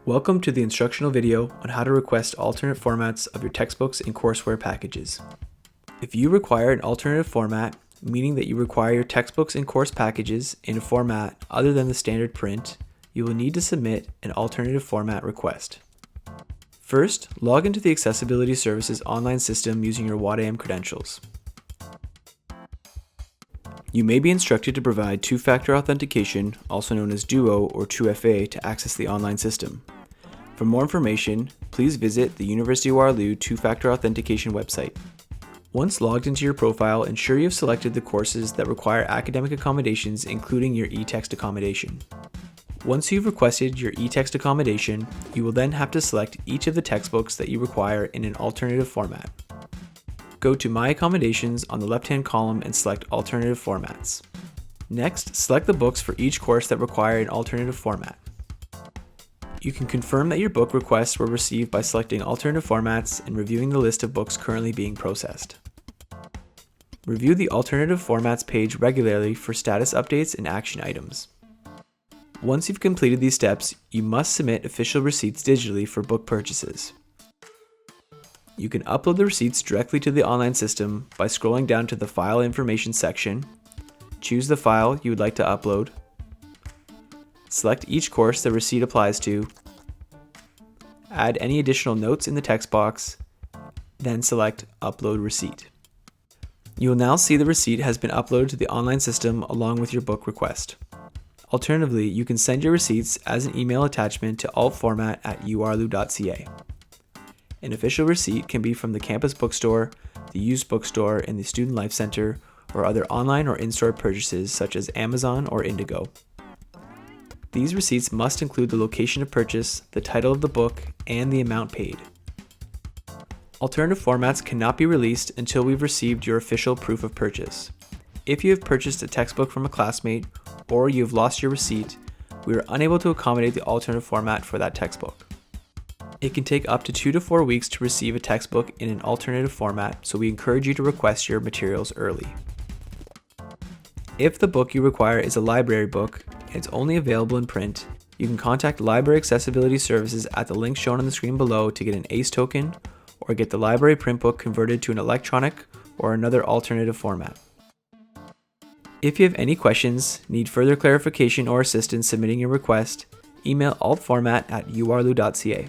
Welcome to the instructional video on how to request alternate formats of your textbooks and courseware packages. If you require an alternative format, meaning that you require your textbooks and course packages in a format other than the standard print, you will need to submit an alternative format request. First, log into the Accessibility Services online system using your WADAM credentials. You may be instructed to provide two-factor authentication, also known as DUO or 2FA, to access the online system. For more information, please visit the University of Waterloo two-factor authentication website. Once logged into your profile, ensure you've selected the courses that require academic accommodations, including your eText accommodation. Once you've requested your eText accommodation, you will then have to select each of the textbooks that you require in an alternative format. Go to My Accommodations on the left-hand column and select Alternative Formats. Next, select the books for each course that require an alternative format. You can confirm that your book requests were received by selecting Alternative Formats and reviewing the list of books currently being processed. Review the Alternative Formats page regularly for status updates and action items. Once you've completed these steps, you must submit official receipts digitally for book purchases. You can upload the receipts directly to the online system by scrolling down to the File Information section, choose the file you would like to upload, select each course the receipt applies to, add any additional notes in the text box, then select Upload Receipt. You will now see the receipt has been uploaded to the online system along with your book request. Alternatively, you can send your receipts as an email attachment to altformat@uarlu.ca. An official receipt can be from the campus bookstore, the used bookstore, and the Student Life Center, or other online or in-store purchases such as Amazon or Indigo. These receipts must include the location of purchase, the title of the book, and the amount paid. Alternative formats cannot be released until we've received your official proof of purchase. If you have purchased a textbook from a classmate or you have lost your receipt, we are unable to accommodate the alternative format for that textbook. It can take up to 2 to 4 weeks to receive a textbook in an alternative format, so we encourage you to request your materials early. If the book you require is a library book and it's only available in print, you can contact Library Accessibility Services at the link shown on the screen below to get an AAS token or get the library print book converted to an electronic or another alternative format. If you have any questions, need further clarification or assistance submitting your request, email altformat@uarlu.ca.